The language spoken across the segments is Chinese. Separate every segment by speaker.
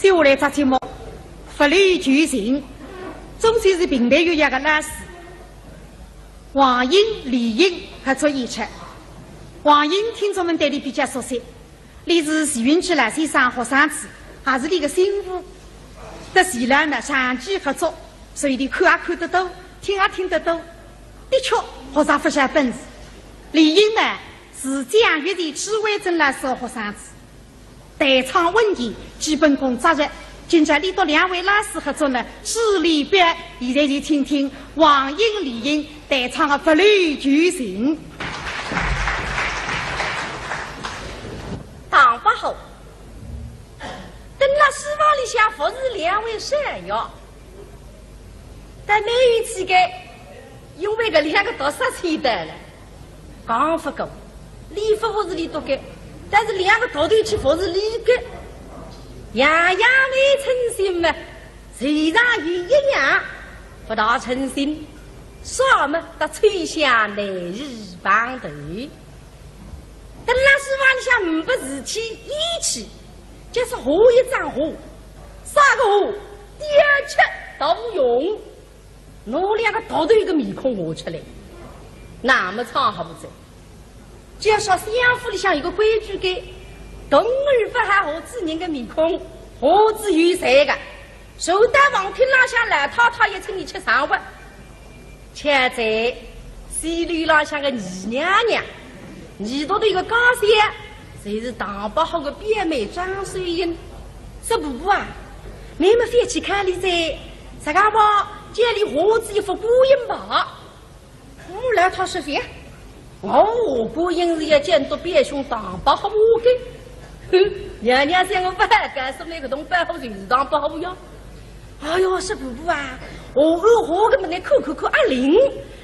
Speaker 1: 接下来这节目法律剧情，中间是平台有一个老师，黄英、李英合作演出。黄英听众们对你比较熟悉，你是徐云区来先生学生子，还是你的媳妇。在前两呢长期合作，所以你看也看得到，听也听得到，的确学上不下本事。李英呢是蒋玉的指挥镇老师的学生子，台场问题基本功扎实。今朝你到两位老师合作呢，势力表，现在就听听黄英、李英台场的法律剧情。
Speaker 2: 当不好，等那书房里向服侍两位山药，但那一次个，因为个两个读书期的了，刚不够，礼服是你读的，但是两个读对去服侍你个，样样没诚心嘛，虽然也一样，不大诚心，啥么得吹响来日方头。等那书房里向不事体一起，就是画一张画，三个画，第二切都不用，拿两个大头一个面孔画出来，那么长还不走。就要说相府里向有个规矩的，动儿不还画子人的面孔，画子有谁个？受到王厅拉向来太太也请你吃上饭，且在西里拉向个二娘娘。你读的一个高仙，谁是当不好的表妹张水英？这婆婆啊，妹妹翻去看你在，这个话家里何止一副孤影吧？我来他说饭，我孤影是要监督表兄当不好我的。哼，娘娘想我不干什么个东北好就是当不好呀？哎呦，是婆婆啊，我何个么来口啊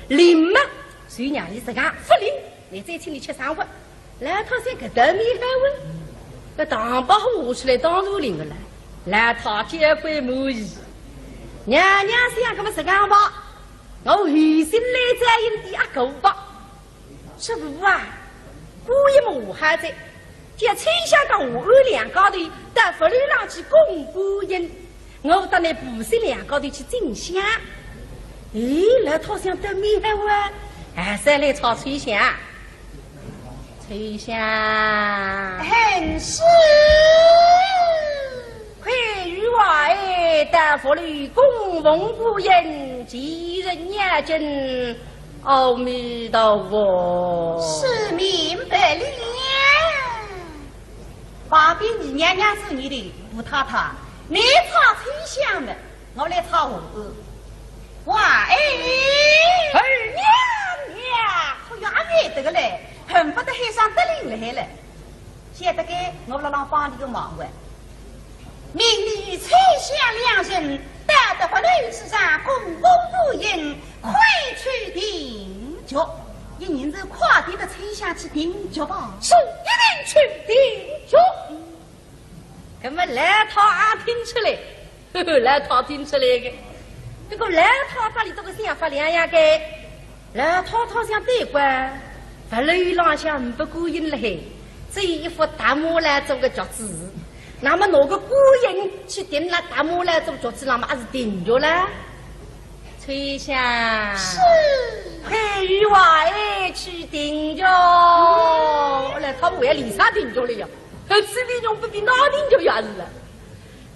Speaker 2: 灵嘛，所以娘你这个不灵。你再请你吃上饭，来他先给得米还问，那当不好我出来当如灵的了，来他结婚满意，娘娘想个么是干吧？我余心来在因的阿狗吧，师傅啊，故意么还在，叫崔香港我二两高头，到法律上去供孤因，我到那不是两高头去进香，咦，来他想得米还问，还是来炒崔香。崔香，
Speaker 3: 很是
Speaker 2: 快与外大佛律供奉孤人，吉人念经，阿弥陀佛。
Speaker 3: 是明白了。旁边你娘娘是你的吴太太，你炒崔香的，我来炒我。哇哎，
Speaker 2: 二娘娘，
Speaker 3: 可远远得个嘞。恨不得海上得灵来了，现在该我老郎帮你个忙完。明日崔香两人到得法律之上共公不应，快去定局。一人是快点的崔香去定局吧。
Speaker 2: 是，一定去定局。那么来他听出来，来他听出来的，这个来他这里这个想法两样的，来他想对关。法律上向不过瘾了嘿，只有一副大木来做个脚趾，那么拿个孤人去顶那大木来做脚趾，那么还是顶着了。崔香
Speaker 3: 是，
Speaker 2: 快与外去顶着，后来他不要离啥顶着了呀？这里用不比哪顶着也是了。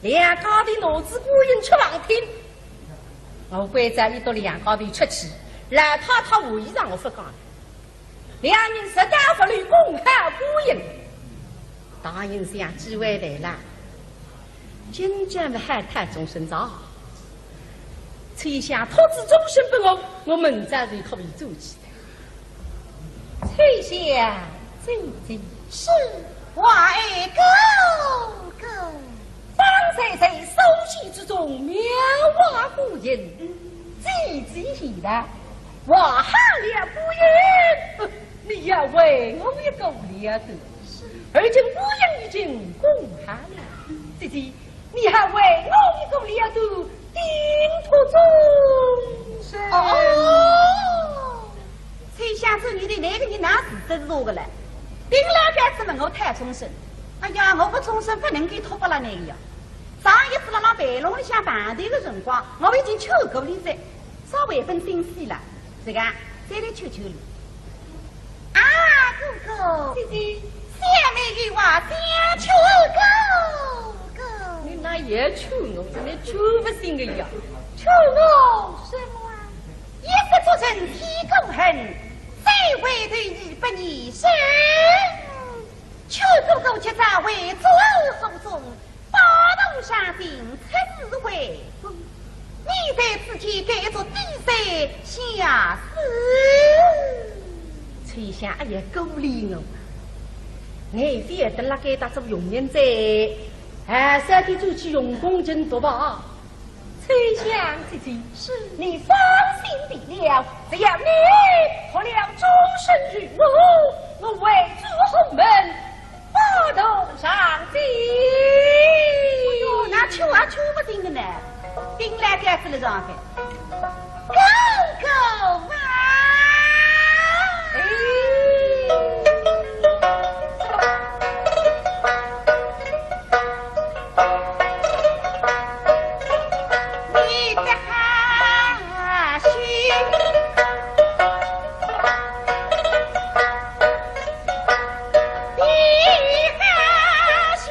Speaker 2: 两家的脑子孤人出王厅，我乖在一到两家的出去，来他会议上我说讲。两人实打法律公开孤人，答应想机会来了，今天的海滩终身早，崔香托资终身不我们在这可以做起的。崔香，走走，
Speaker 3: 是外go，
Speaker 2: 当在在手气之中描画孤人，积极的，我喊了孤人。你要为我一个了的，而今孤人已经公开了，姐姐，你还为我一个了的顶托终身。
Speaker 3: 哦，崔香子，你的那个你哪是真说个嘞？顶了该子问我太终身，哎呀，我不终身不能给托不了那个呀。上一次辣白龙里向排队的辰光，我已经求过你噻，稍微分心思了，这个再来求求你。啊，哥哥，
Speaker 2: 姐姐，
Speaker 3: 下面的话想求哥哥，
Speaker 2: 你那也求我，真的求不醒个呀！
Speaker 3: 求我什么啊？一个做成天公恨，谁会对你不你生？求哥哥却在为左耳风中，发动上顶出智慧风。你在此天该做第三下死。
Speaker 2: 崔相哎呀，够力我！你非得那个打做永年在，还是得走去用功真多吧？崔相姐姐，
Speaker 3: 是你放心地了，只要你破了终身与我为主后门发动上京。哟，那求啊求不定的呢，定来该子了上海，狗狗啊！你的哈须，你哈须，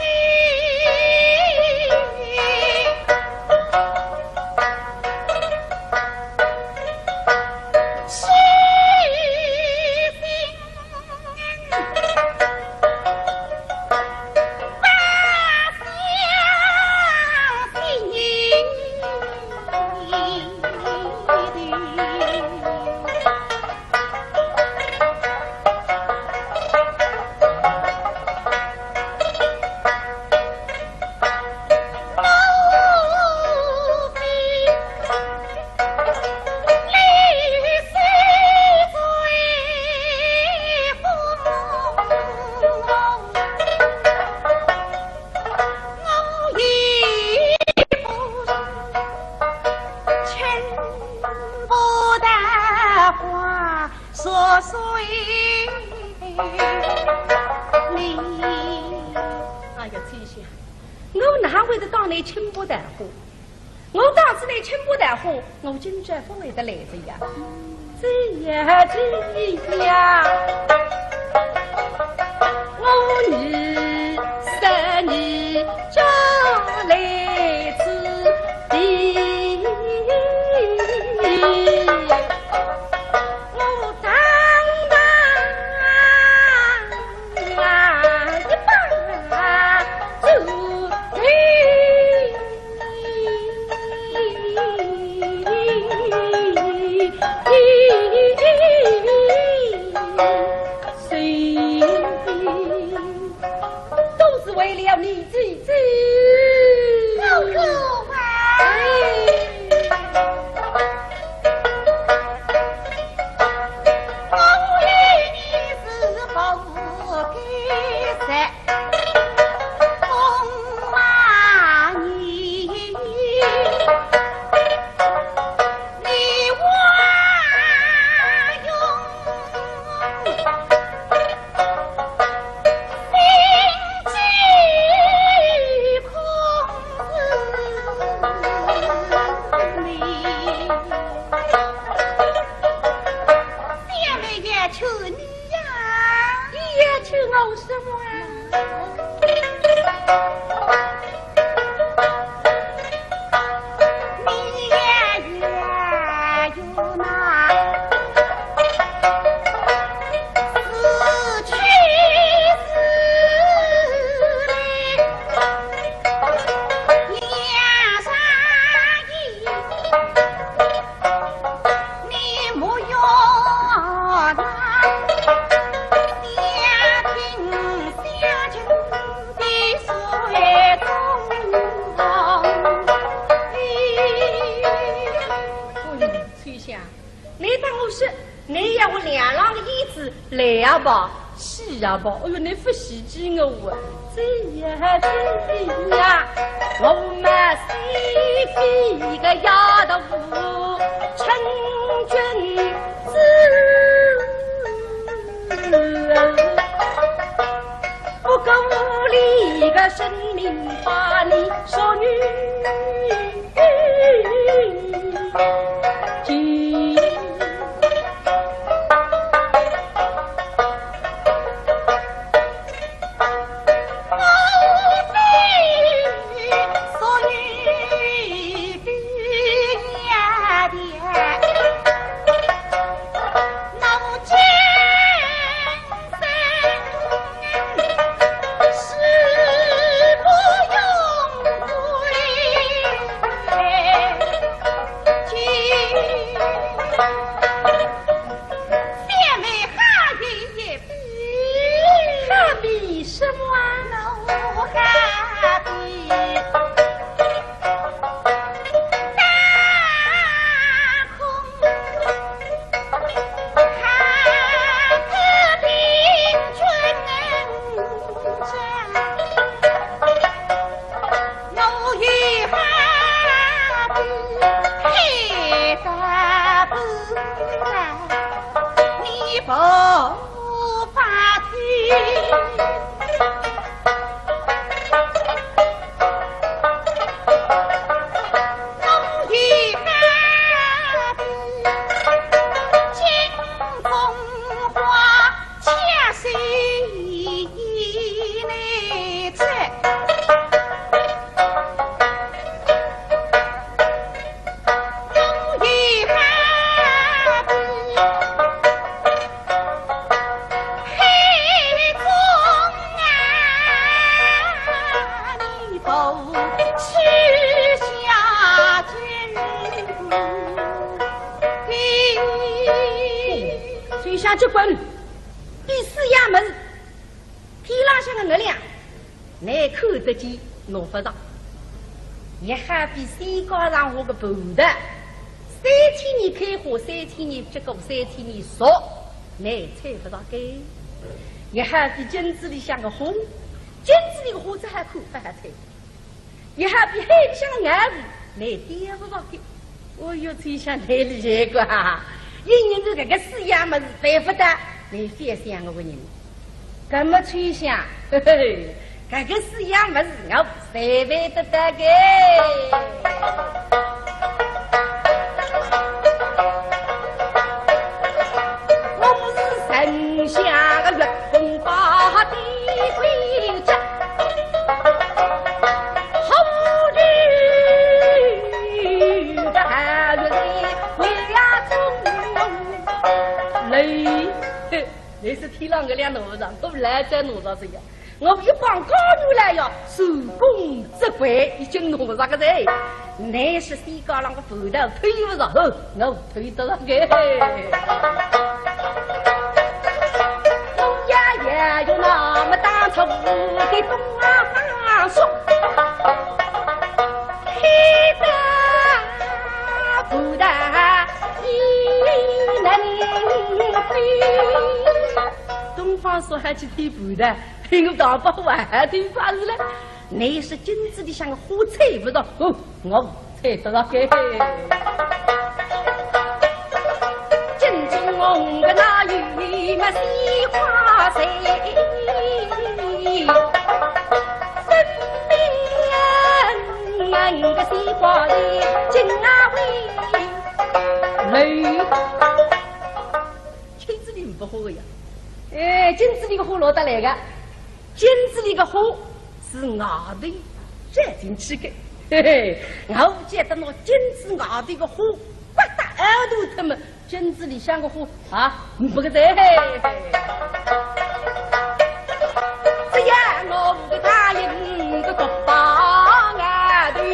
Speaker 3: 是我今朝不会得来着呀，这呀这呀，我女十年就来此地，我当一把主都是为了你自己，老狗啊！我与你是不该在风马你，你我来吧，是啊吧？哎呦，你不喜欢我啊！这呀这呀，我们西非个丫头成君子，不够力个生命。
Speaker 2: 心把你说女君。结棍，第四衙门，天拉下的月亮，乃看得见，弄不着。也还比山高上我个布的，3天你开花，3天你结果，3天你熟，乃采不着根。也还比金子里像个花，金子里个花子还看不还采。也还比海里像个眼子，乃点不着根。我又最想来了这个哈。一年都这个四衙门对不得，你别想我个人，这么吹响，嘿嘿，这个四衙门我谁会得得个？我不是神下个月风把地归着，好女的还是为呀中。你是天上个两农场，我不来在农场这样。我一帮高女来呀，手工织柜已经弄上个人。你是西高浪个头头推不上，我推得上个。我呀也有那么大头给东啊发说，黑的不的一能飞。东方说还去推布的，我大把玩推法子了。你是金子里像个花采不到，我采得到个。金子红个那有那西花谁？分明个西瓜里金啊喂，雷金子里不好个呀。金子里个花落得来个，金子里个花是外头摘进去的，嘿嘿，我不见得那金子外头个花，不打耳朵他们金子里像个花啊，不个在。这样我不给他一个个把耳朵住。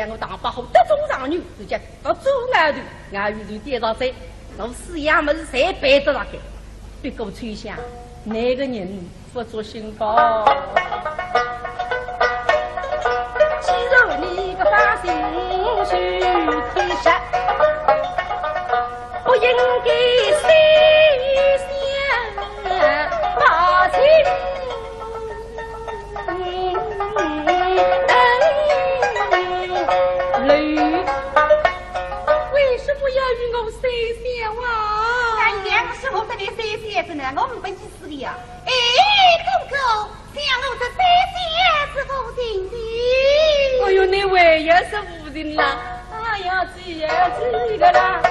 Speaker 2: 我大把好得中上女，直接到左外头，外头就跌到这，我四衙门是谁背得上去？别给我吹响，哪个人不做心包？既然你个发心去推杀，不应该谁先把心。
Speaker 3: 的三仙子呢，我们不意思的呀。哎，哥哥，像我这三仙子无情的。
Speaker 2: 哎呦，你为也是无情啦！哎呀，这个啦！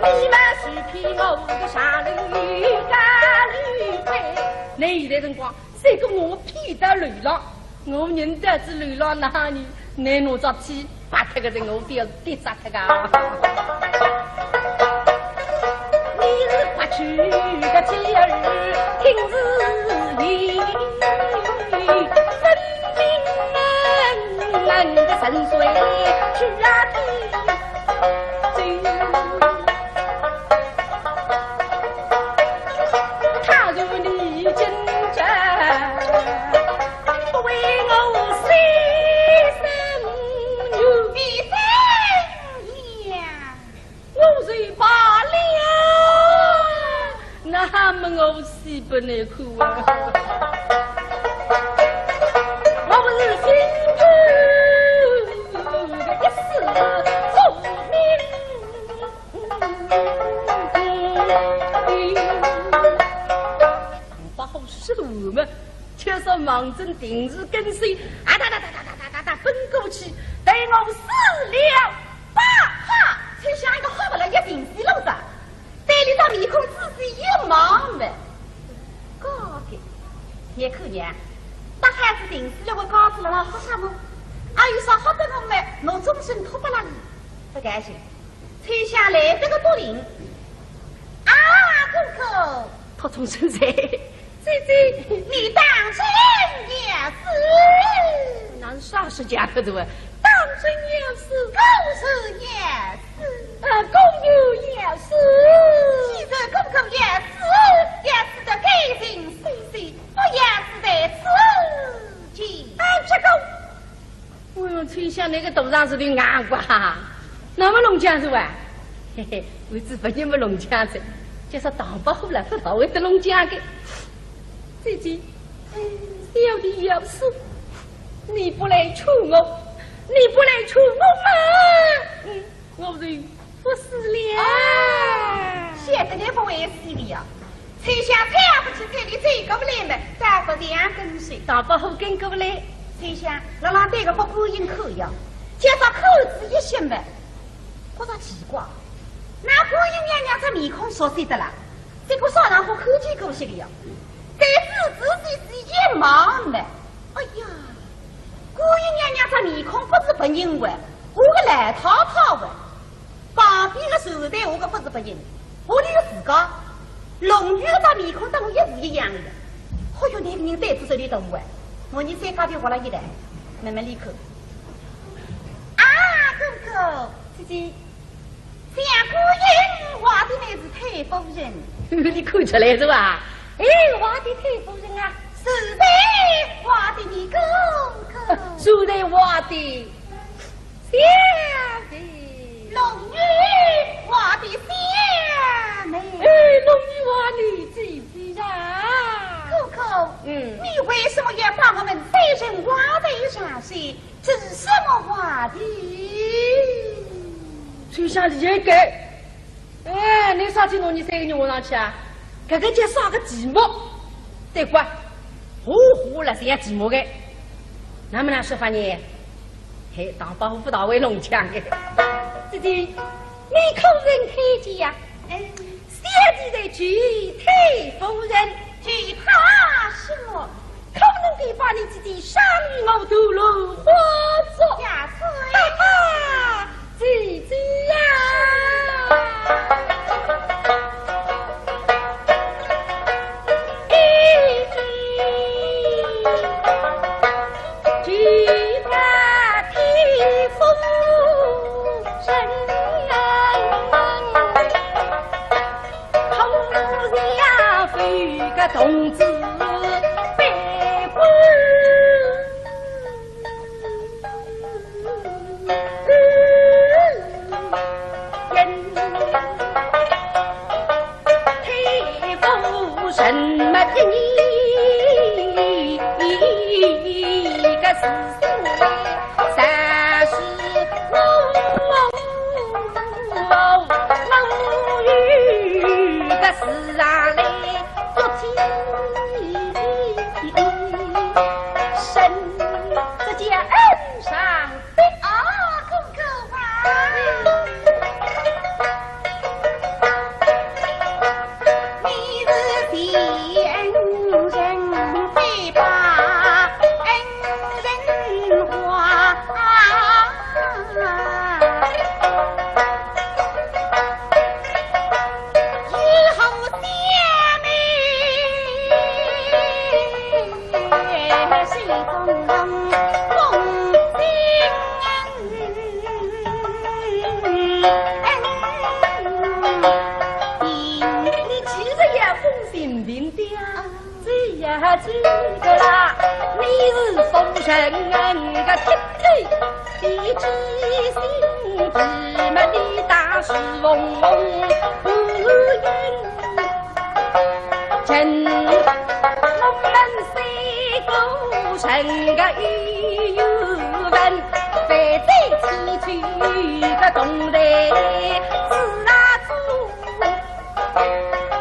Speaker 2: 你们是骗我的傻驴干驴配，你这辰光谁跟我骗得流浪？我认得是流浪哪里？你拿着去把这个人我掉跌杀他个！你是快去个节日听日语，分明人的神髓是啊听。他如你真正不为我牺牲有一生呀，我虽罢了，那么我死不能哭啊！我不是心苦的一世聪明。把好识路嘛，却说忙着定日跟随，啊哒哒哒哒哒哒哒奔过去，待我死了，
Speaker 3: 爸哈，才像一个好不了一定死路子，对里头面孔仔细一望的，哥的，你看见，大孩子定死了，我告诉了老好什么？还有啥好的我们，我终身托不了你，不甘心，才想来这个多灵，啊，哥哥，
Speaker 2: 他从身在。姐，
Speaker 3: 你当真也是？
Speaker 2: 那是啥是假的？当真也是，
Speaker 3: 公是也是，
Speaker 2: 公有也是。
Speaker 3: 其实公也是的该情碎碎，不也是在此际。
Speaker 2: 哎，这个，我用吹响那个头上是的眼瓜，那么龙江是吧？嘿嘿，我只不你们龙江子，就是当不好了，不到位的龙江的。姐姐，有的有事，你不来求我，你不来求我嘛，我就不死了。
Speaker 3: 现在你不为死的呀，才想踩不起踩的最过不来嘛，再说两根水，
Speaker 2: 打不好跟过不来，
Speaker 3: 才想让他对个不过瘾口呀，介绍口子一些嘛，我说奇怪，那过瘾娘娘这面孔熟悉的啦，这个少让我口气过些的呀。在仔细一望呢，哎呀，姑爷娘娘这面孔不是不认为，我个烂套套的，旁边的手袋我个不是不认，我那个自个龙女这面孔跟我一模一样的，哎呦，那个人带出手里动物，我你再搞点活了一来，慢慢离口。啊，哥哥，姐姐，像姑爷画的那是太夫人，
Speaker 2: 你看出来是吧？哎，画的太夫人啊，
Speaker 3: 是在画的你哥哥，
Speaker 2: 是在画的
Speaker 3: 小的龙女画的小妹，
Speaker 2: 哎，龙女画的姐姐啊，
Speaker 3: 哥哥，你为什么要把我们三人画在上去？这是什么画的？
Speaker 2: 就像这个，哎，你啥时弄你三个人画上去啊？这个叫啥个寂寞？对怪，呼了这样寂寞的，那么那说法呢？嘿，当保护到位龙枪的，姐姐，你口人开机呀？小姐的具体夫人，
Speaker 3: 惧怕什么？
Speaker 2: 可能得把你姐姐上我头颅化作
Speaker 3: 下垂，
Speaker 2: 哈哈，姐姐呀！同志百官，太夫什么的你个是三十我人个天地地之心，芝麻里大是嗡嗡不言。真我们谁个成个语文，在这崎岖个动人自啊主，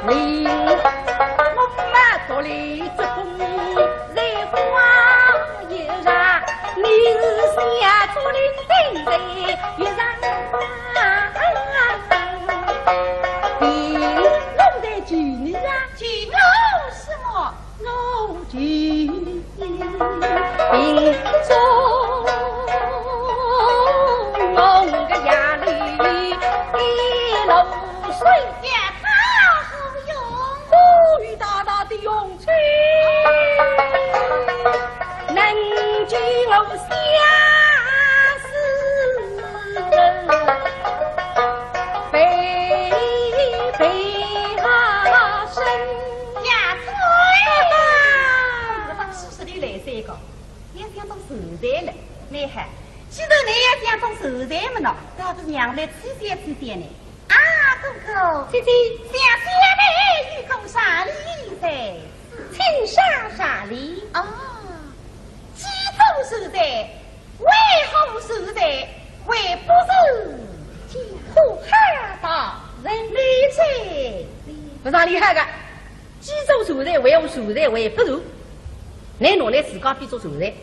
Speaker 2: 令我们独立之功，在花叶上，你是下出林在月上。龙在举你啊，
Speaker 3: 举我什么？
Speaker 2: 我举你并中我个压力一路水
Speaker 3: 呀，他好用，
Speaker 2: 呼吁大大的勇气，能举我下死悲悲啊声
Speaker 3: 呀，对，当叔叔的来三个，也想当受财了，你看，既然你也想当受财么呢，倒不是娘来吃些呢？啊，哥哥，
Speaker 2: 姐姐
Speaker 3: 想想你与公啥礼噻？
Speaker 2: 请上啥礼？
Speaker 3: 啊，既做受财，为何受财？为不是
Speaker 2: 呼哈大人
Speaker 3: 理财？
Speaker 2: 不啥厉害个，既做受财，为何受财为不如？你拿来自家比做受财，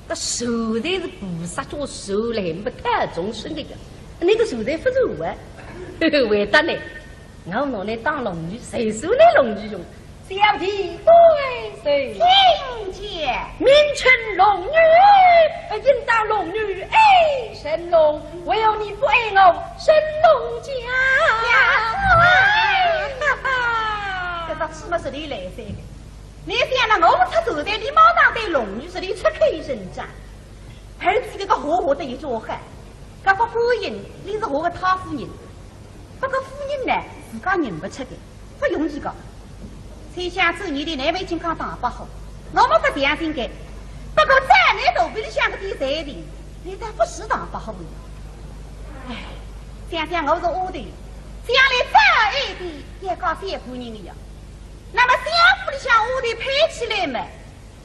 Speaker 2: 这受财是菩萨叫受来没太重视那个，那个受财不如啊。为得呢，我拿来当龙女，谁说你龙女用？小弟对谁？
Speaker 3: 听见。
Speaker 2: 名称龙女，应当龙女爱神龙，唯有你不爱我，神龙家。
Speaker 3: 哈哈，这个什么是你来噻？你想了我们出走的，你马上对龙女是你出口人家，而且这个活活的一座汉，这个夫人你是我的他夫人，不过夫人呢自家认不出的，不容易个。才想走你的那位健康打不好，我们不这样应该。不过在你肚皮里想个点财的，你但不是打不好的。哎，想想我是我的，想来再爱的也搞三姑娘一样。那么相府里向我的配起来嘛，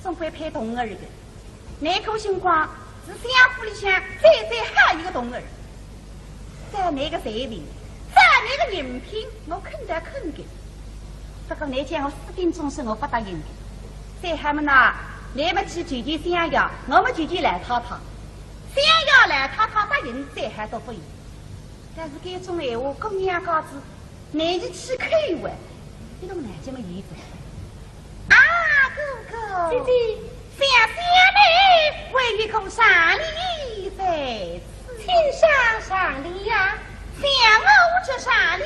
Speaker 3: 总会配童儿的。那口情况是相府里向最好一个童儿。在那个财位，在那个人品，我肯得肯给。不过那天我私定终身，我不答应的。再还么呢，你们去解决想要，我们解决来太太。想要来太太答应，再还都不应。但是这种闲话，公娘家子，难以去口玩，这种难这么意思。啊，哥哥，
Speaker 2: 姐姐，
Speaker 3: 想你为一口啥礼在此？
Speaker 2: 请上上礼呀！
Speaker 3: 想我这啥礼？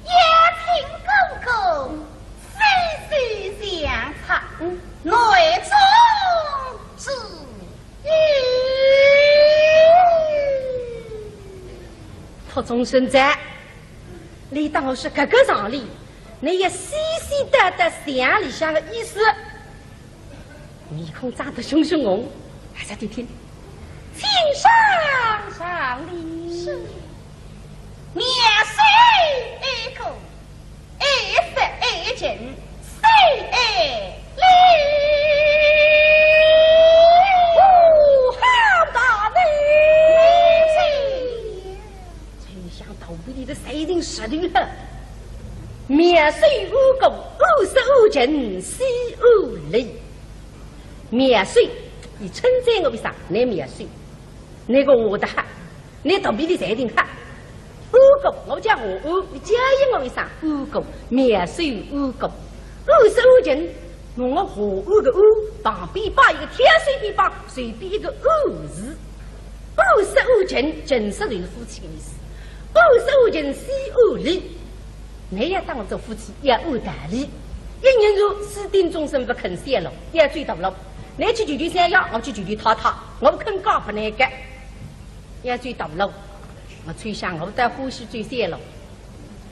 Speaker 3: 也请公公细细相察，内中之意。
Speaker 2: 托终身在，你当我是格格上礼，你也细细得得想里向的意思。面孔长得凶凶红，还在听听，请上上礼。
Speaker 3: 是。面谁一口，一色一情，谁礼？
Speaker 2: 好大礼！丞相头皮里的谁人识女了？面虽无功，50情，惜50礼。面虽你称赞我为啥？你面虽那个我的哈，你头皮里谁人哈？无功，我讲我你介意我为啥？无功，面虽无功，55情，用我和恶的恶旁边把一个天水边旁，随便一个恶字，55情，正式就是夫妻的意思。55情惜50礼，你要当我做夫妻，要按道理。一人如私定终身不肯泄露，要追到了。你去解决想要，我去解决太太，我不肯讲不那个，要追到了。我吹响我的呼吸最泄露，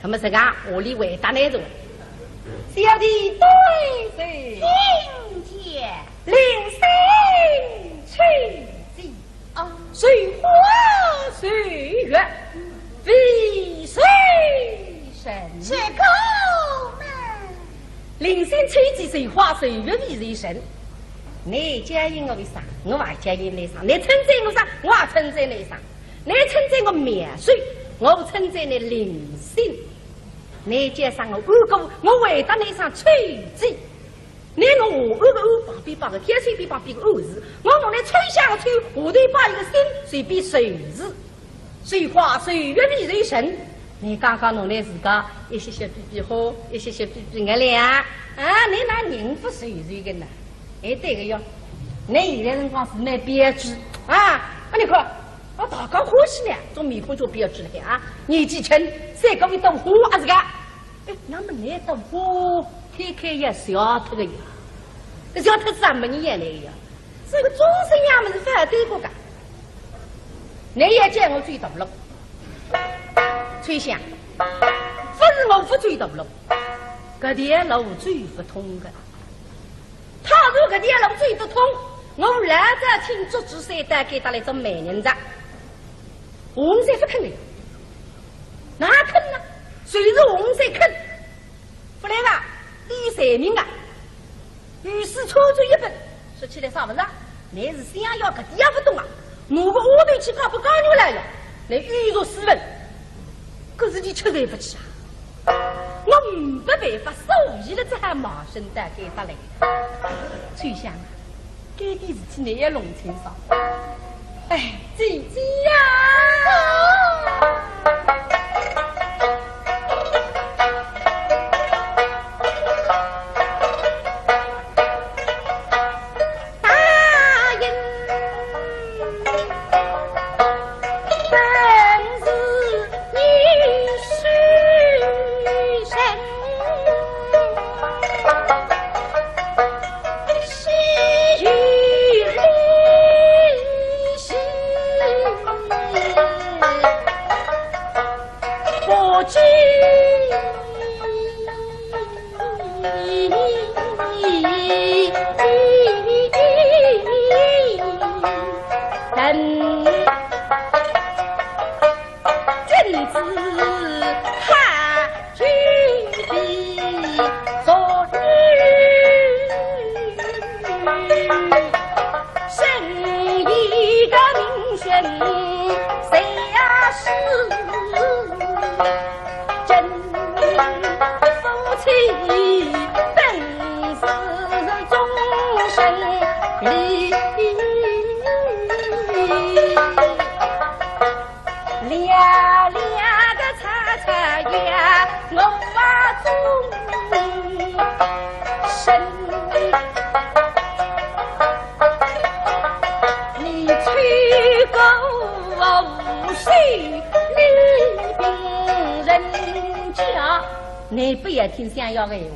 Speaker 2: 那么这个我里为大那种，小弟对谁？
Speaker 3: 听见
Speaker 2: 领声。谁花谁月为谁生。你建议我为啥？我还建议你啥？你称赞我啥？我也称赞你啥？你称赞我面水，我称赞你灵性。你介绍我二哥，我为得你上吹嘴。你我二个二旁边把个天随便旁边个二字，我弄来吹下个吹，我对把一个心随便谁字，谁花谁月为谁生。你刚刚弄来自家一些些比比好，一些些比比我俩啊，你那人不随随个呢？哎，对个哟，你现在辰光是那编织啊，你看，我大刚欢喜呢，做米粉做编织了啊，年纪轻，三个月都花啊这个，哎，那么你都花，开也小脱个呀，这小脱什么你眼来呀？这个终身衙门是反对过的，你也见我最大了。崔香，不是我不追大路，这条路追不通的。他如果这条路追得通，我来这听足之山带给他来做媒人子，我们才不肯的。哪肯呢？谁是我们才肯？不来吧，李三明啊，于是抽出一本，说起来啥不是？你是想要个第二不懂啊？我个我对去搞不搞你来了，来预若斯文。可是你确实不起啊！我没办法，受益了这还马身带给他来。崔香啊，这点事情你也弄清楚。哎，姐姐呀！你不要听想要的闲话，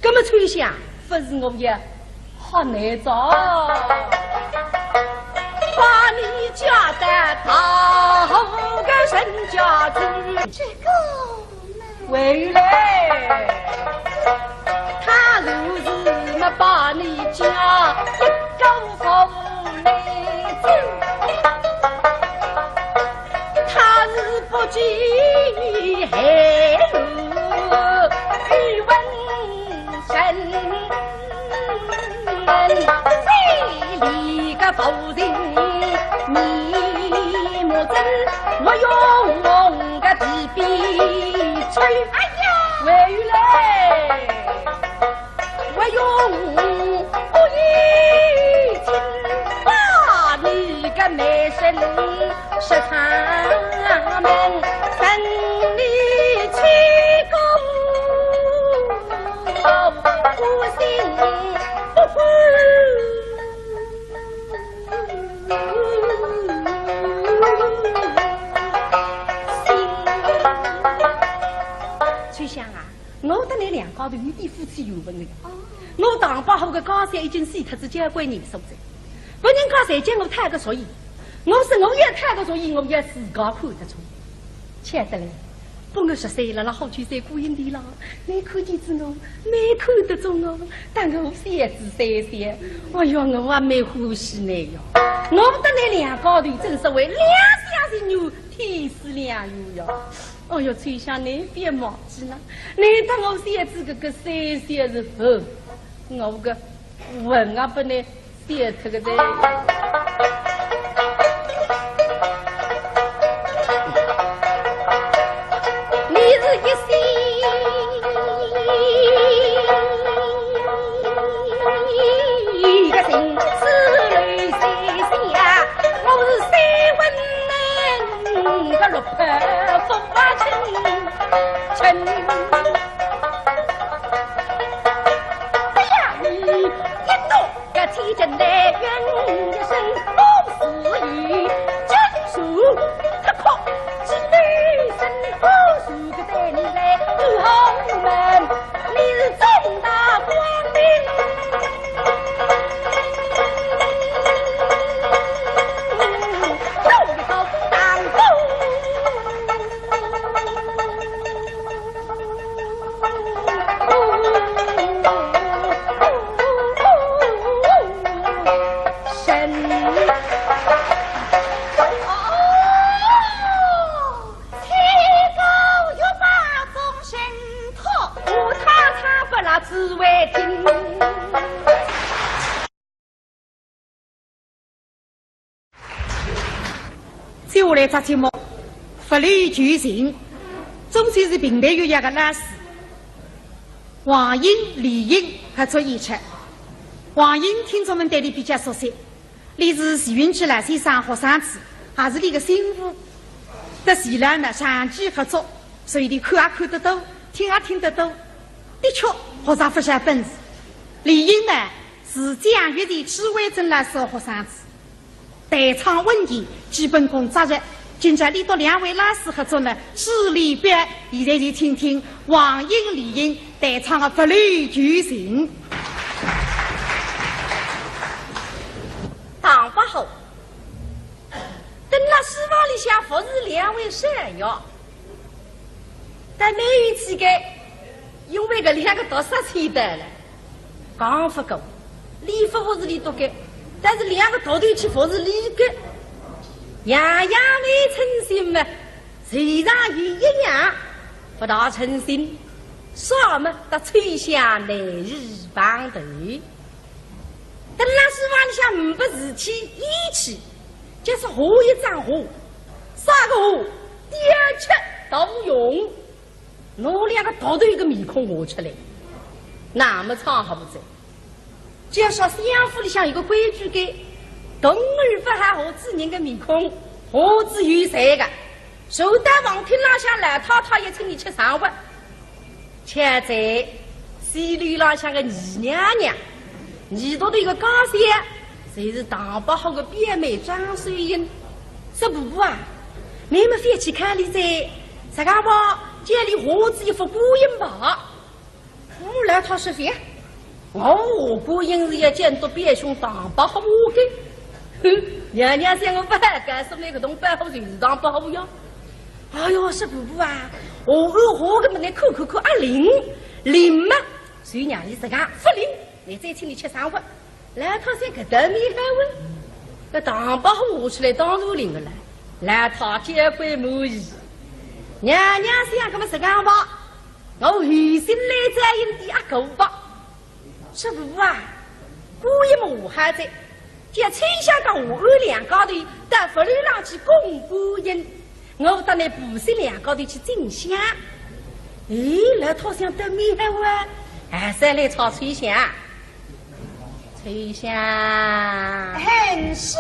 Speaker 2: 这么吹响，不是我也好难找，把你家的大后个身家去，
Speaker 3: 这个
Speaker 2: 回来，他如是么把你家一个后来走，他是不计害路。欲问神，非礼个否认，你莫真我用个皮皮吹，哎呀，回来，我用不一听把你个美声是他们等你去不信不服。崔香啊，我跟你两高头有点夫妻有分的。我当把好个高山已经死脱之交关人所在，不人家谁见我太个所以，我是我也太个所以，我也自家看得出，晓得嘞。不我10岁了，那好去3过1的了，你看见子我，没看得中我，但我3子3岁，哎哟，我还没欢喜呢哟。我跟你两高头真是为两相是牛，天是两牛哟。哎哟，崔香你别忘记了，你当我3子哥哥3岁的时候，我个文啊不能写这个的。你是一心一个心思泪细呀，我是三文人个六百风花情。提针来愿一生不死于真属特靠只女生不属个带你来入豪门，你是正大光明入口当公只为听。
Speaker 1: 接下来这节目法律剧情，中山市平台有一个老师，黄英、李英合作演出。黄英听众们对你比较熟悉，你是徐云区来先生学生子，还是你的媳妇。在前两呢长期合作，所以你看也看得到，听也听得到。的确，学生不下本事。李英呢是江粤的智慧镇老师的学生子，台场问题基本功扎实。今朝你到两位老师合作呢，势力表，现在就听听黄英、李英台场的法律剧情。
Speaker 2: 当不好，等那书房里向服侍两位山药，但没有几个。因为个两个读13岁的了，刚不够，礼服服是你读的，但是两个读对去服是你的，样样没诚心嘛，谁让与一样不大诚心，啥么得吹响来日帮头。等那书房里向五百字起一起，就是画一张画，啥个画，第二切都用。我两个读对一个面孔画出来，那么长好不在。只要说相府里向有个规矩的，动儿不还画子人的面孔，画子有谁个？受到王厅浪向来太太也请你吃上饭，且在西里浪向个二娘娘，你读的一个高仙，谁是当不好的表妹张水英？说婆婆啊，你们非去看你在啥个吧？家里何止一副孤影吧？我来他是非，我孤影是要监督别兄当不好我的。哼，娘娘想我不干什么个东办好就是当不好呀。哎呦，是婆婆啊，我何个么来口啊灵嘛？所以娘你自家不灵，你再请你吃上饭。来他先个得米还问，那当不好我出来当如灵的了，来他结婚满意。娘娘想，那么是干吧？我余心来在因第二个吧。师傅啊，古一么还在，就吹响到我二两高头，到佛律上去供古音，我到那布施两高头去进香。咦，来套上得米还哇？还是来炒吹响，吹响
Speaker 3: 很是。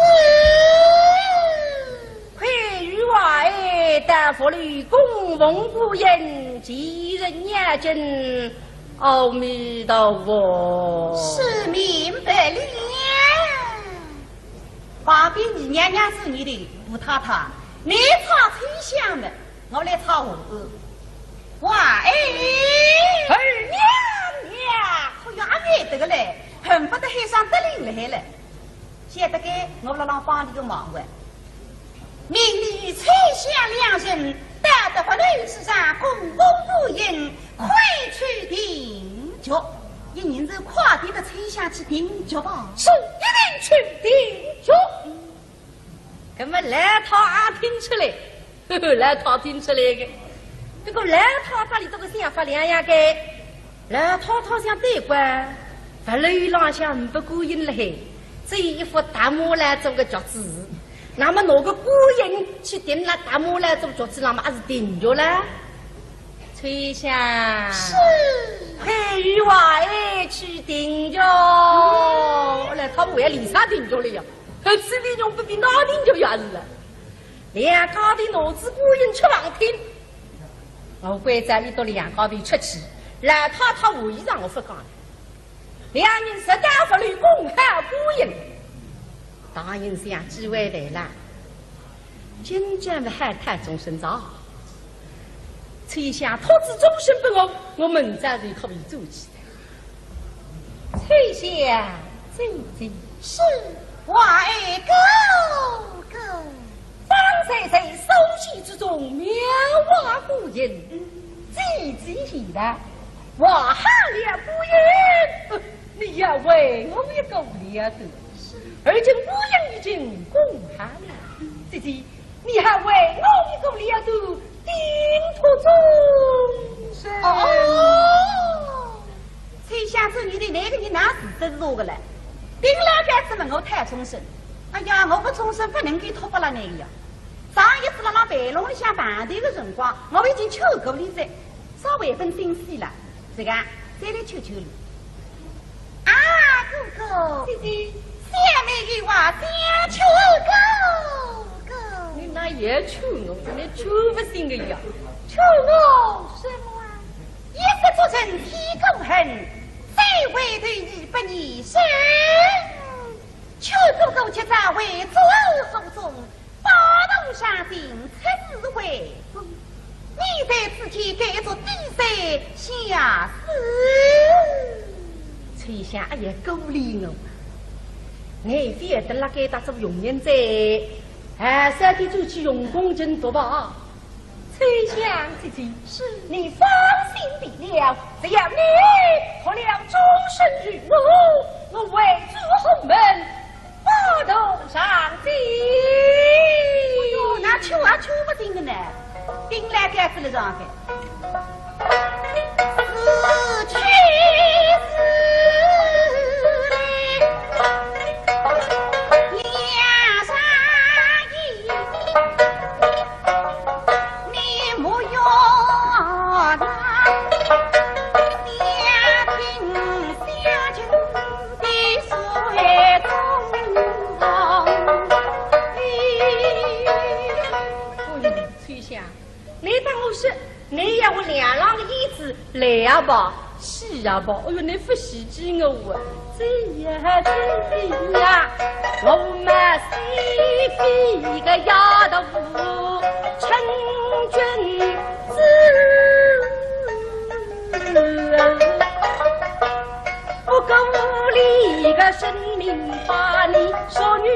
Speaker 2: 快与外大佛律供奉古人，吉人眼睛，阿弥陀佛。
Speaker 3: 是明白了。旁边你娘娘是你的吴太太，你唱吹响的，我来唱我的。哇哎，
Speaker 2: 二娘娘，
Speaker 3: 可呀没得个嘞，恨不得海上得灵来了。现在个我老帮你个忙完。明日吹响两人，带得法律之上公公不应，快去定脚。一人是快点的吹响去定脚吧。
Speaker 2: 是一定去定脚。那么来他也听出来，来他听出来的。这个来他里这个想法两样的，来他想对官，不楼浪向不过瘾了嘿，这一副大木来做个脚趾，那么哪个孤人去顶了大木来做脚趾，那么还是顶着了。崔香
Speaker 3: 是
Speaker 2: 陪娃儿去顶着，来他们为离啥顶着了呀？吃的用不比哪顶着远了？两家的脑子孤人吃王听，我会在里头两家的出去，来他会让我不干。两人实打法律公开孤人，当然想机会来了。今天还太终身早，崔香托子终身不我，我们在这可以做起来。崔香，走走，
Speaker 3: 是娃儿go go。
Speaker 2: 张谁谁手气之中，妙蛙孤人，积极起来，哇哈了孤人，你要为我一个了得，而今孤人已经公哈了，姐姐，你还为我一个了得，顶托终身。
Speaker 3: 哦，崔香子，你的那个人哪是真弱的嘞？顶了该子问我太终身，哎呀，我不终身不能给托不了那个呀。上一次辣白龙里向办队的辰光，我已经求过你噻，稍微分心思了，这个再来求求你。啊，哥哥，
Speaker 2: 姐姐，
Speaker 3: 下面的话想求哥哥，
Speaker 2: 你那也求我，你求不行的呀？
Speaker 3: 求我什么啊？一时做成天公恨，再为对你不你生，求哥哥却在为左后中。八路上行，七日回风。你在此天该做第三下死。
Speaker 2: 崔香阿爷鼓励我，我非得那给他做用人在，三天就去用功真多吧。崔香姐姐，是你放心地了，只要你托了终身于我，我为主后门。八头上进，
Speaker 3: 那求啊求不定的呢，顶来该子了上去，死去死来两山一，你莫用那两听相亲的水中。
Speaker 2: 你当我是你要我两郎的意思来呀吧，是呀吧？哎呦，你不喜欢我啊！这呀这呀，我们西非个丫头成君子，不够无理个生命把你说女。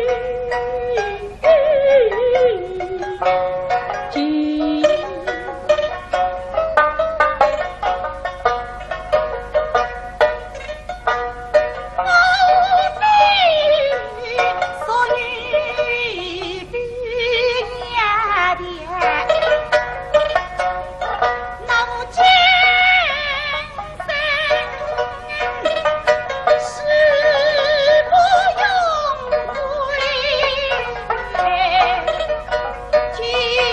Speaker 3: 去。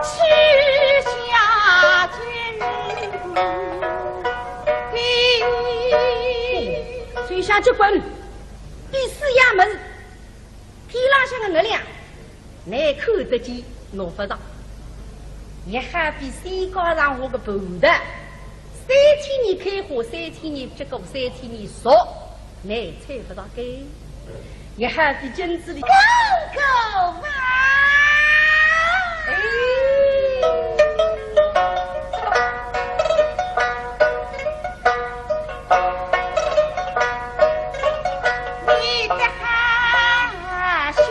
Speaker 3: 去下军鼓，
Speaker 2: 水下结棍，第四衙门，天拉上的月亮，你看得见，弄不着。也还比山高上我个头的，3天你开花，3天你结果，3天你熟，你猜不着该。也还比金子里
Speaker 3: 狗狗啊！你的哈须。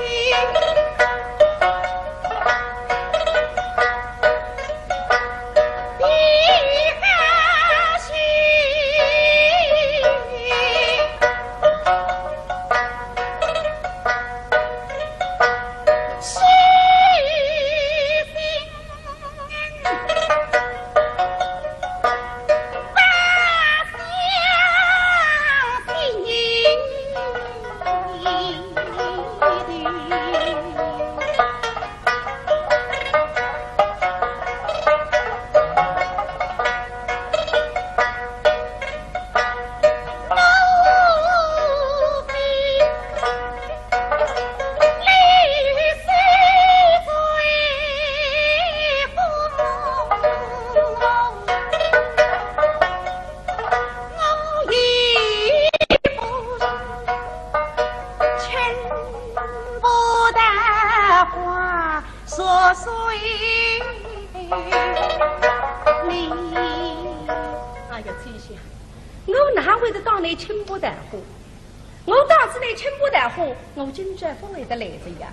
Speaker 2: 我今朝不会得来这样，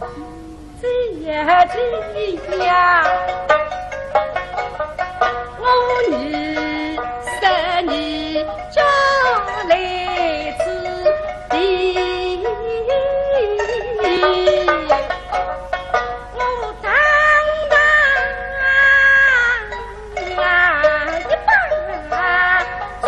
Speaker 2: 这样，我女生女叫来此地，我当一把走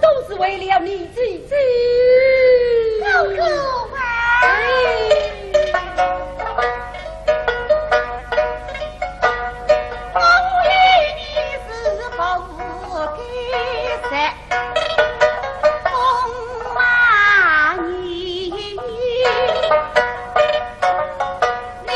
Speaker 2: 都是为了你自己，
Speaker 3: 狗狗啊！我与你是不该在风马你，你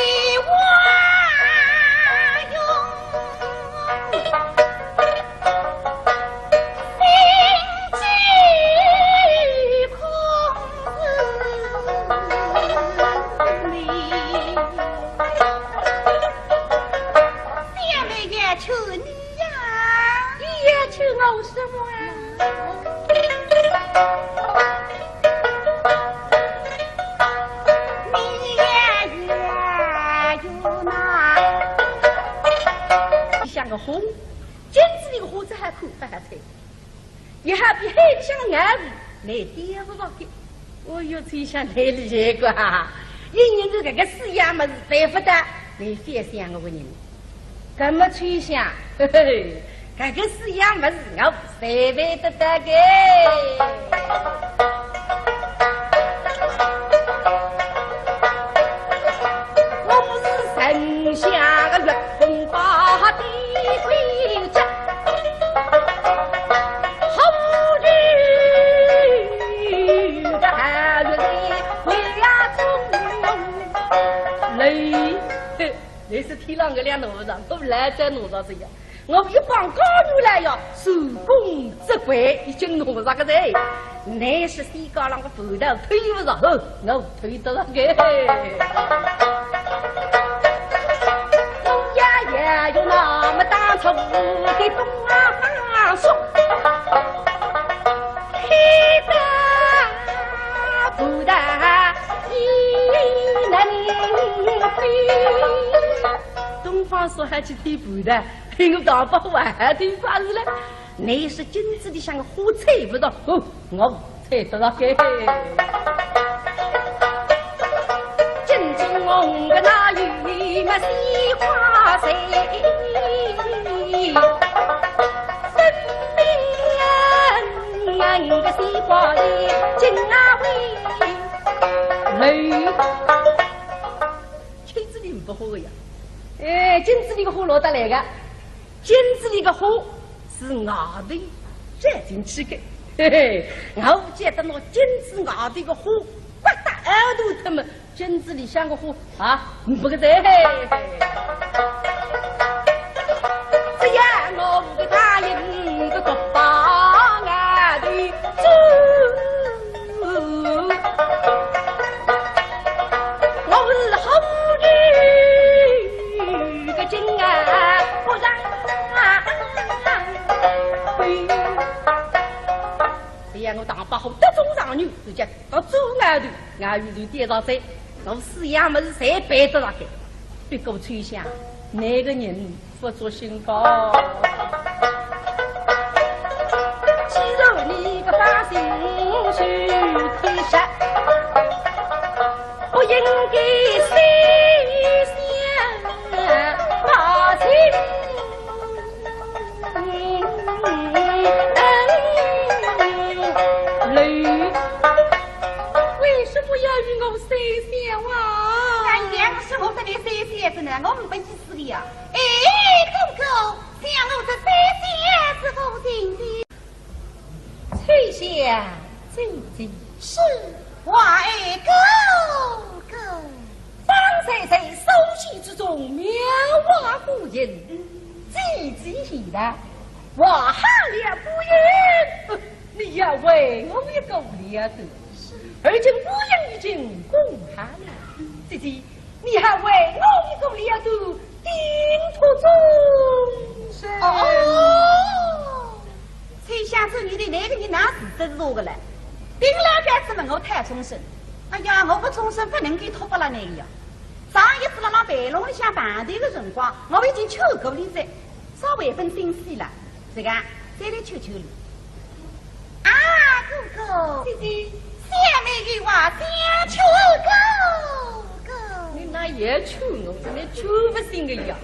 Speaker 3: 我
Speaker 2: 红，金子那个花子还看不还菜，也还比海里向的岸来点不着的。我有最想太厉害个哈！一年这个死样么子白不得，你非想我人，怎么吹响？嘿嘿，这个死样么子我谁白得得个？我不是神下个月风把的。回家，好日的寒月里，为呀中累，你是天上个两路上，我来在路上这样，我一帮高女来呀，手工织柜已经弄上个人，你是西高浪个头头推不上，我推得上个。也有那么大仇的东方说，黑的不得一能飞。东方说还去推不的，我大把还推发是了。你是金子的像个火柴不着，我猜得到个。金子红个那雨嘛西花谁？火的呀。金子里个火落得来个，金子里个火是外头摘进去的。嘿嘿，我觉得那金子外头个火，刮大耳朵他们金子里像个火啊，不个在。这样我给他应个个把俺的猪。我打把好得中上女，直接到左外头，外头就点上山，我四样么子侪摆着那个，别个吹响，那个人不做心高。既然你个把心去天下，不应该谁想把情。为什么要与我谁想啊？
Speaker 3: 俺娘是我这里谁想着呢？我们不意思的呀。哎，哥哥，像我这谁想是否定的？
Speaker 2: 崔相最近
Speaker 3: 是话哎，哥哥，
Speaker 2: 当谁谁手气之中妙话不言，积极喜的，话喊了不言。你要为我也够了的，而今孤人已经攻下了，姐姐，你还为我也够了的，顶托终身。
Speaker 3: 哦，崔相州你的那个人哪是真是个嘞？顶了该是问我太终身，哎呀，我不终身不能给托不了那个呀。上一次辣白龙里向办队的辰光，我已经求过你噻，稍微分心思了，这个再来求求你。啊，哥哥，
Speaker 2: 姐姐，
Speaker 3: 下面的话想求哥哥，
Speaker 2: 你那也求我，真的求不行的呀！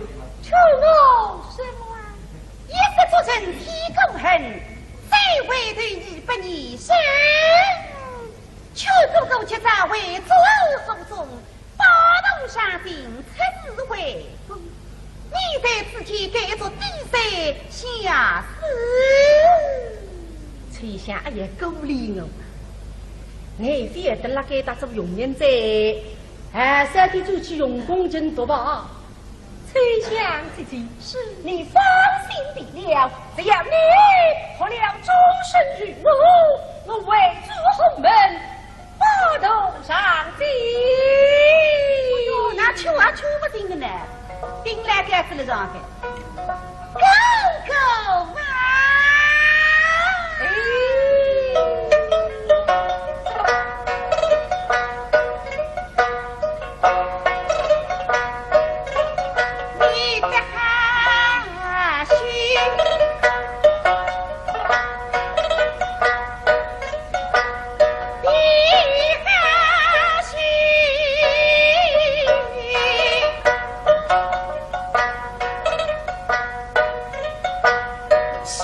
Speaker 3: 求我什么啊？一个做成天公恨，谁会对你不你生？求哥哥却在为左耳风中，发动上顶出智慧风。你在此天该做第三下死。
Speaker 2: 崔相也够力我，你非得那个打做永年在，三天走去用功真多吧？崔相姐姐，是你放心的了，只要你活了终身与我为主后门发动上京。
Speaker 3: 哎呦，那求啊求不定的呢，定来该死了上去。哥哥啊！你的哈须，你哈须，是。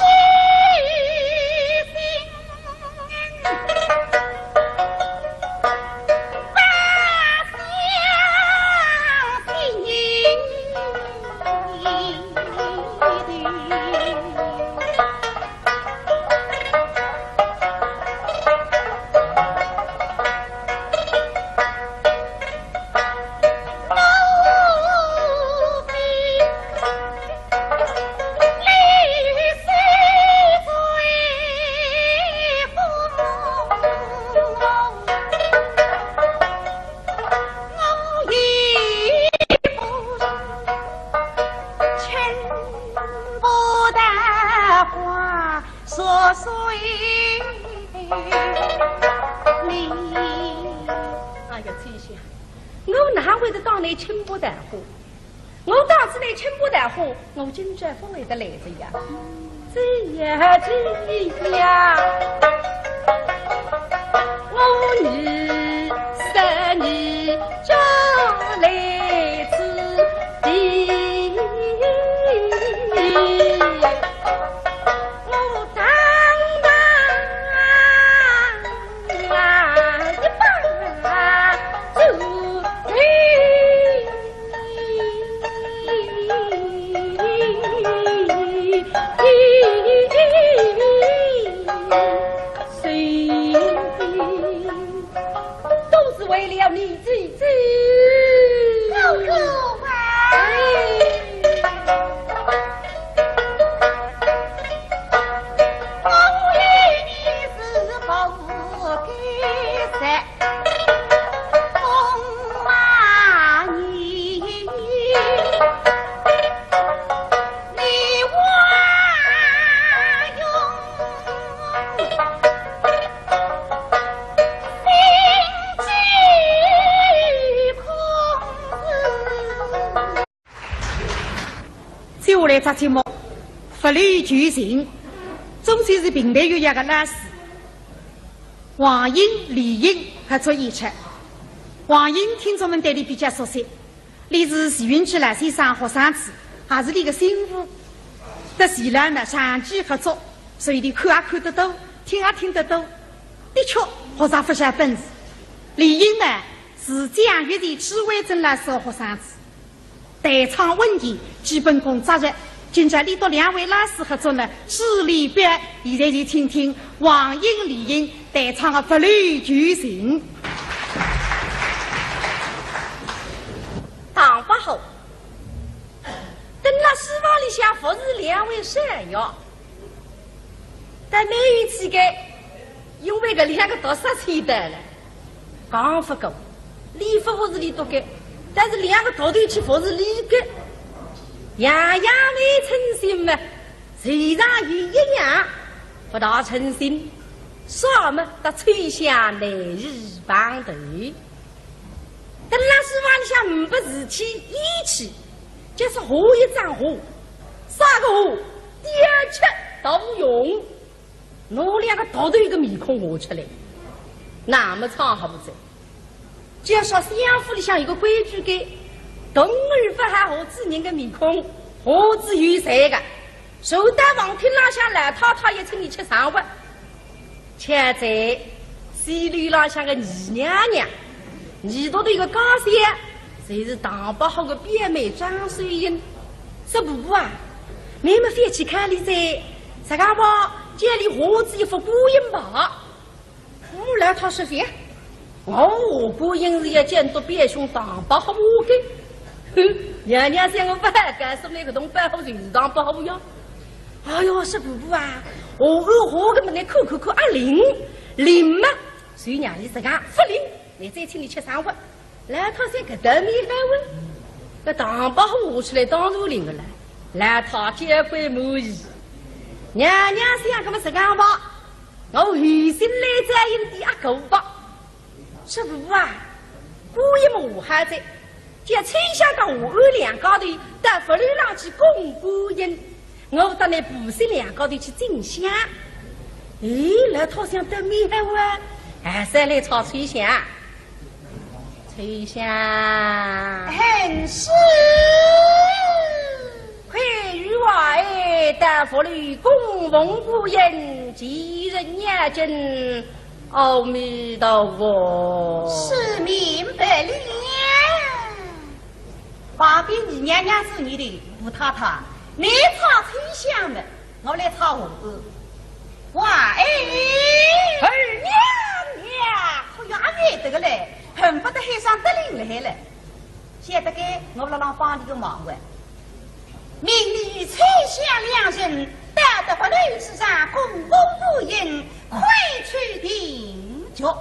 Speaker 3: 我今朝不会得来着呀，这呀这呀，我女生女叫来此地，我当一把主人。
Speaker 1: 节目法律剧情，总算是平台有一个老师，黄英、李英合作演出。黄英听众们对你比较熟悉，你是徐云区来先生学生子，还是你的媳妇。在前来呢长期合作，所以你看也看得到，听也听得到，的确学上不少本事。李英呢是蒋玉娣指挥郑老师的学生子，台场稳健，基本功扎实。今朝你和两位老师合作呢，实力表，现在就听听黄英、李英台场的法律剧情。
Speaker 2: 唐伯虎等了书房里向服侍两位山药，但美玉几个因为个两个读13的了，刚不够，礼服服侍里多个，但是两个到头去服侍里个，样样未称心嘛，虽然有一样不大称心，啥么得吹响来日帮头。等那书房里向五百字起一起，就是画一张画，三个画，第二切都用，拿两个到头一个面孔画出来，那么长好不在。就要说相府里向有个规矩的，动儿不喊画子人的面孔，画子有谁个？受到王厅拉向来太太也请你吃上饭，且在西里拉向个二娘娘。耳朵的一个高香，谁是唐伯虎的表妹张水英？说婆婆啊，妹妹翻去看你在石岗房家里画子一幅孤影吧。我来他说饭，我孤影是要监督表兄唐伯虎的。哼，娘娘想我不敢说那个东伯虎就是唐伯虎呀。哎呦，说婆婆啊，我画个么那口啊灵嘛，所以娘你石岗不灵。你再请你吃上饭，来他先给得米还问，那唐伯虎画出来当如灵的了，来他结婚满意，娘娘想给么石岗吧，我有心来再用第二个吧，师傅啊，故意么我还在，将吹响到我二两高头，到佛律上去供孤音，我到那布施两高头去进香，咦，来他想得米还问，还是来炒吹响。吹响，
Speaker 3: 很是
Speaker 2: 快与我儿大佛律供奉孤音，吉人念经，阿弥陀佛。
Speaker 3: 是明白了。旁边二娘娘是你的吴太太，你唱吹响的，我来唱我的。哇哎，
Speaker 2: 二娘娘，
Speaker 3: 可要爱得个嘞。恨不得海上得灵来了，现在该我老郎帮你个忙完。明日吹响两人，带得法律之上公公不应，快去定脚。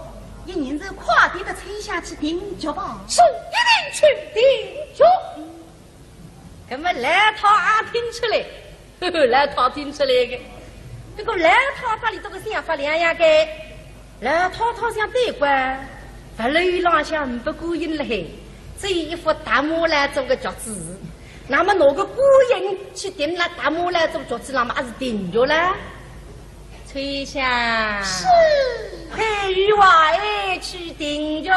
Speaker 3: 一人是快点的吹响去定脚吧。
Speaker 2: 是，一定去定脚。那么来他听出来，来他听出来的。这个来他这里这个想法两样的，来他想对关。法律上向不过瘾了嘿，只有一副大木来做个脚趾，那么拿个孤人去顶了大木来做脚趾，那么还是顶着了。吹响
Speaker 3: 是，
Speaker 2: 快与我儿去顶着。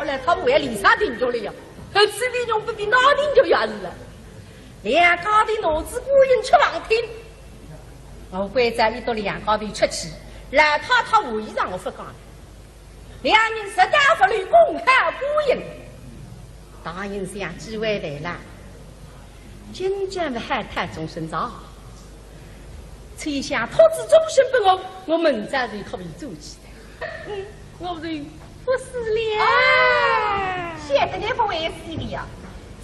Speaker 2: 来，他不要离啥顶着了呀？这里用不比哪顶着也是了。两高的脑子孤人出王厅，我乖在里头两高的出去，来他会议上我不讲。两人实打法律公开孤影，大人想机会来了，今天的海滩终身早，吹响托子终身不我，我们在这可以做起的。我是不是了？
Speaker 3: 现在你不为死的呀？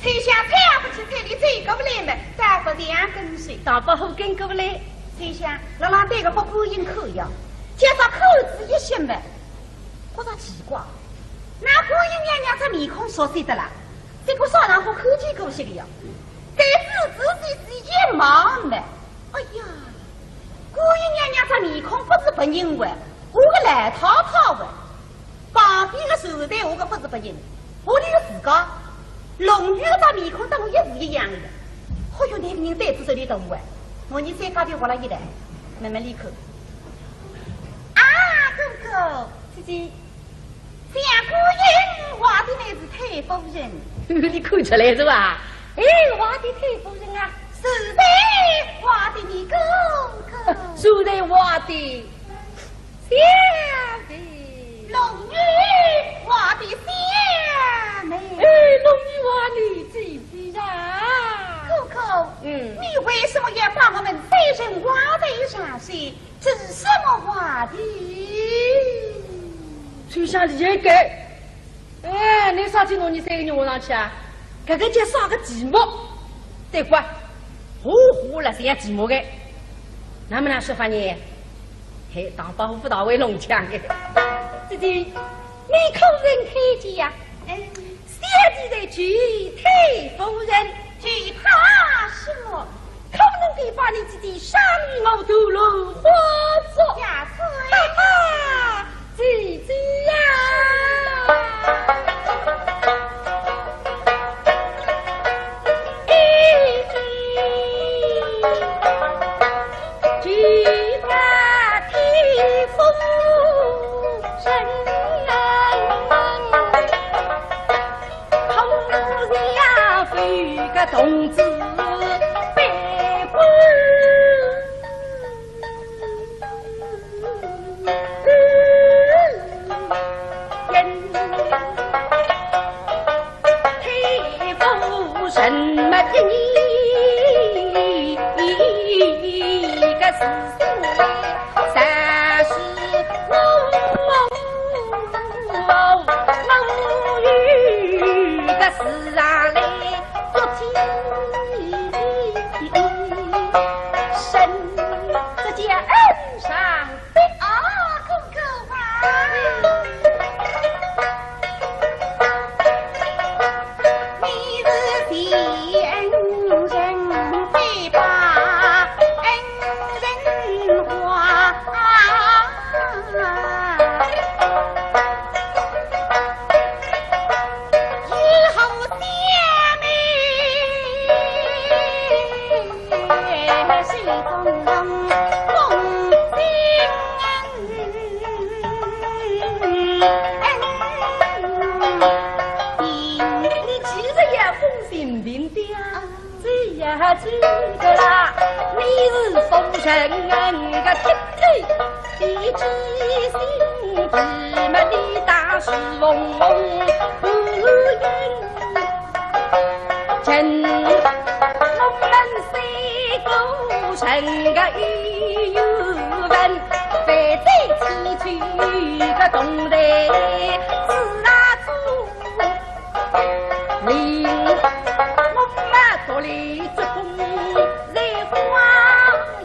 Speaker 3: 吹响踩不起踩的最高不来嘛，再不两根水，
Speaker 2: 大伯虎跟过不来，
Speaker 3: 吹响老郎对个不孤影口呀，介绍口子一些嘛。我咋奇怪？那孤影娘娘这面孔熟悉的啦，这个少让我看见过些的呀。但是仔细一望呢，哎呀，孤影娘娘这面孔不是不认为，我个来套套的，旁边的手袋我个不是不认，我的个自家龙女的这面孔跟我一模一样的，好有那个人带出手里动物，我你再搞点活了一代，慢慢离口。啊，哥哥，姐姐，相公因话的那是太夫人，
Speaker 2: 你看出来是吧？哎，话的太夫人啊，
Speaker 3: 是在话的你哥哥，
Speaker 2: 住在话的下面。
Speaker 3: 龙女话的下面。
Speaker 2: 哎，龙女话你姐姐呀，
Speaker 3: 哥哥，你为什么要把我们三人挂在上去？这是什么话题？
Speaker 2: 最想理解。哎，你啥去弄你三个人窝上去啊？这个叫啥个寂寞？对管，呼呼了谁寂寞的？能不能说法呢？嘿，当保护到位弄枪的。姐姐，你口人开机呀？下级的具太夫人，
Speaker 3: 具他什么？
Speaker 2: 可能得把你姐姐杀于我头颅化作
Speaker 3: 下垂。
Speaker 2: 哈哈，姐姐呀！同志百官人，太夫什么的你个是三十我与个是啊嘞。神，这叫恩上的
Speaker 3: 哥哥啊！你是贤人，非把恩人话。
Speaker 2: 知个啦，你是风神个铁腿，地之心芝麻的大是嗡嗡不应，真龙门水沟成个鱼文，飞在崎岖个东来是啊主林。多里做工，来花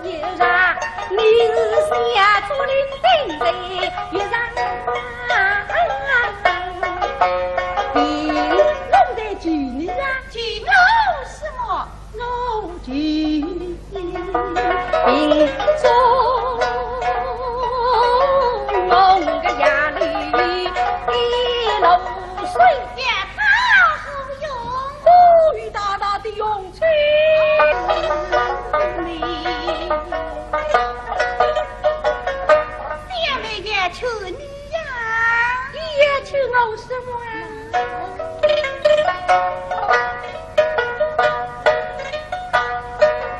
Speaker 2: 一上，你是下竹林顶在月上，并弄得举你啊，
Speaker 3: 举我什么？
Speaker 2: 我举你，并中我个衙里一漏水
Speaker 3: 呀，他好用，
Speaker 2: 呼吁大大的勇气。
Speaker 3: 下面也求你呀，
Speaker 2: 也求我什么啊？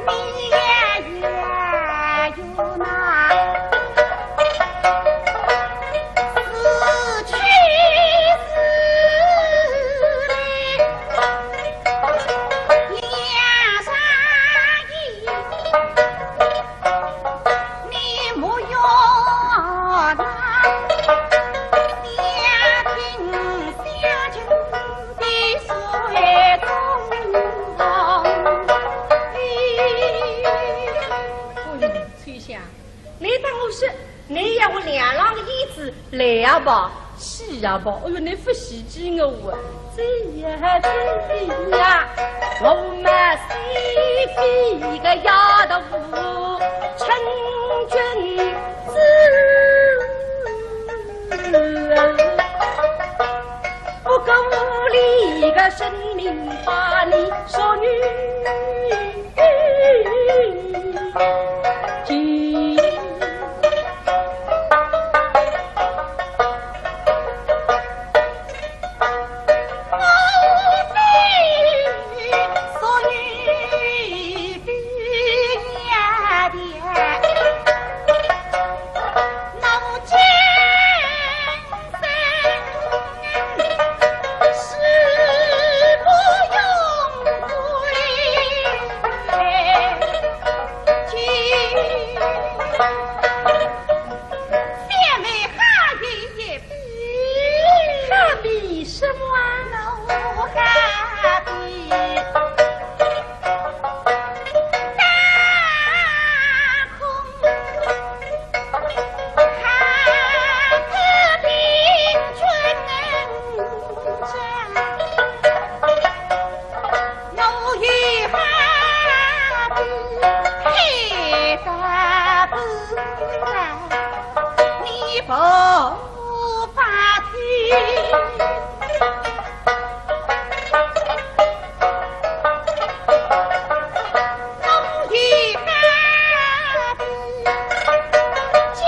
Speaker 3: 你也有那死去死来两三亿，你莫用那家庭相亲的水中。
Speaker 2: 翠香，你当我是你要我两郎的意思来呀吧？是呀吧？哎呦，你不喜欢我啊！这呀这呀，我们西非个丫头成君子，不够力个生命把你说女。
Speaker 3: 你不发听，终于发子金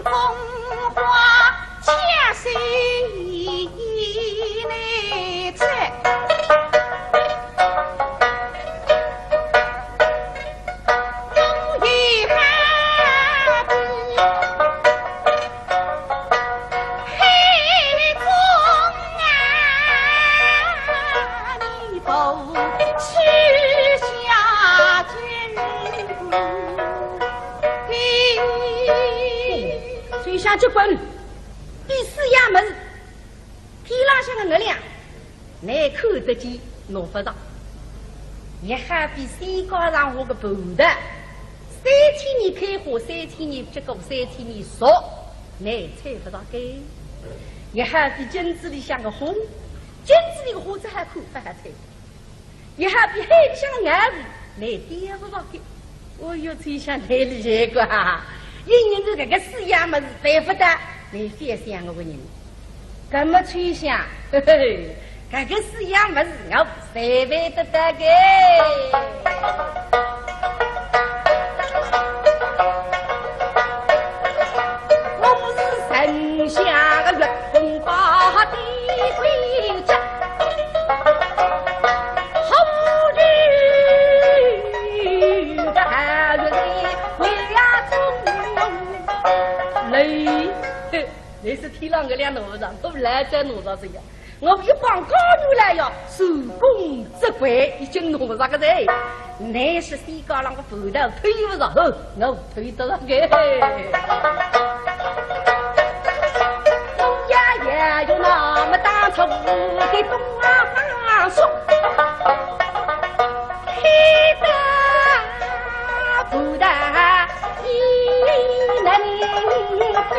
Speaker 3: 风花恰谁来摘？
Speaker 2: 结棍，第四衙门，天拉下的月亮，乃看得见，弄不着。也还比山高上我个布的，3天你开花，3天你结果，3天你熟，乃采不到根。也还比金子里像个花，金子里个花子还看不还采。也还比海里像个眼子，乃点不到根。我又最想台里结果哈。因人这个四衙门是对不得，你别想我个人，这么吹响，嘿嘿，这个四衙门是我谁会得得个？我不是神下个月风把的规则，好日的寒日里为呀中。你是天上个两农场，我不来在农场这样。我一帮高女来呀，手工织柜已经弄上个人。你是西高浪个头头推不上，我推得上个。我呀也有那么大头给东啊发说，黑的不的一能飞。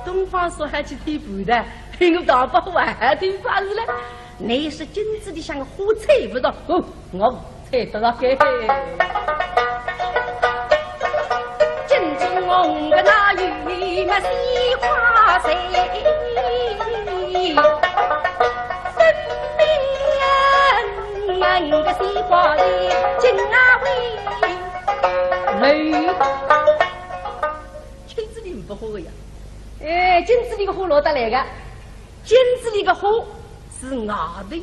Speaker 2: 东方说还去推布的，我大把还推法子了。你是金子里像个花采不到，我采得到个。金子红个那有那西花谁？生命个西瓜里金啊喂，雷金子里不好个呀。金子里个花落得来个，金子里个花是外头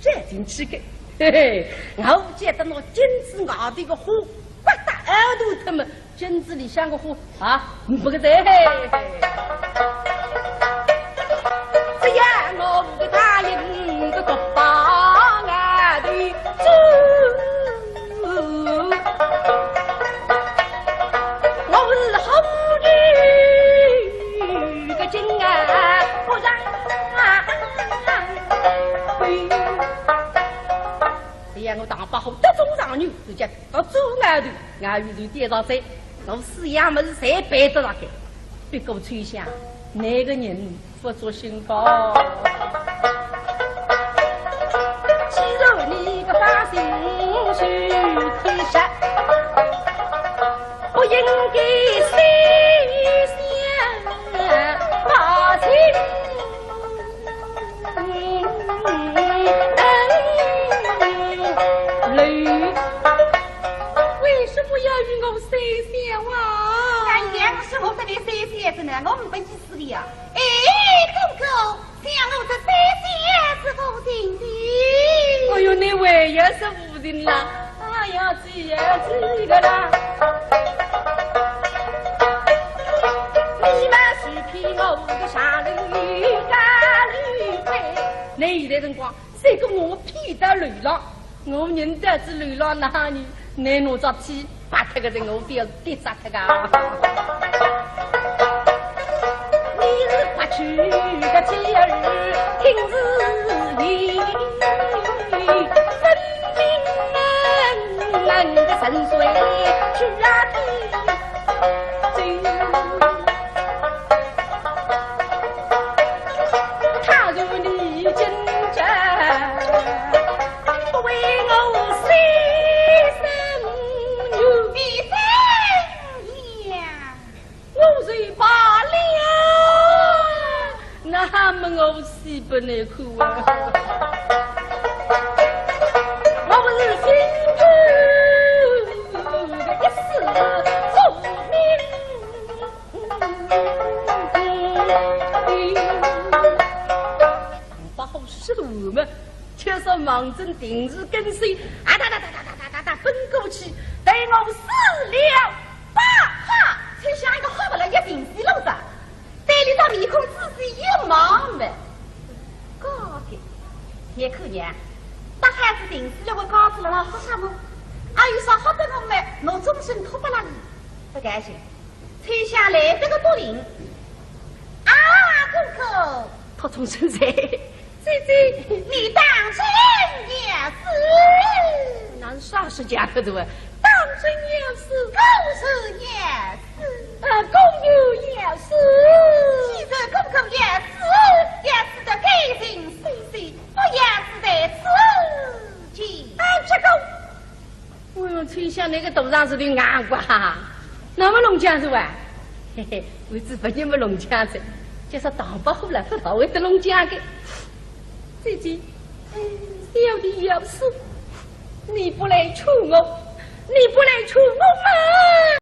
Speaker 2: 摘进去的，嘿嘿，我觉得那金子外头个花，刮大耳朵他们金子里像个花啊，不个在。这样我给他一个个把眼的走。我大把好得中上女，直接到走外头，外头就跌到这，我四衙门是谁背得上去？别给我吹响，那个人不做心高。既然你个发心去天杀，不应该谁想发心。为什么要与我谁想啊？
Speaker 3: 俺娘是我这里谁想着呢？我们不去死的呀！哎，公公，像我这谁想是无情的。
Speaker 2: 哎呦，你为也是无情啦！哎呀，这个啦！你们是骗我的傻驴干驴背，你现在辰光谁跟我骗得流浪？我认得是流浪哪里？你拿着皮把他个人我不要跌杀他个。你是花去个妻儿听日语，分明的神髓去啊听。他如你真正不为我牺牲，你生分内苦啊！我不是心中一世聪明，不好识路嘛，却说忙中定日跟随，啊哒哒哒哒哒哒哒奔过去，对我死了吧！哈，才像一个好不了一定死路子，对里头面孔仔细一望呗。高的，也可娘，大孩子定死了，我告诉了老好什么？还有啥好的我们，我终身拖不拉你，不甘心，才想来这个多灵啊，哥哥，他从身在。姐姐，你当真也是？那是啥是假的对吧？当真也是，公是也是，公有也是，其实公公也是的该人谁谁，不也是在此际。哎，这个，我用吹响那个头上是的眼瓜，那么龙江是吧？嘿嘿，我只不你们龙江子，就是当不好了，不到位的龙江的。姐姐，小的要死，你不来求我，你不来求我嘛？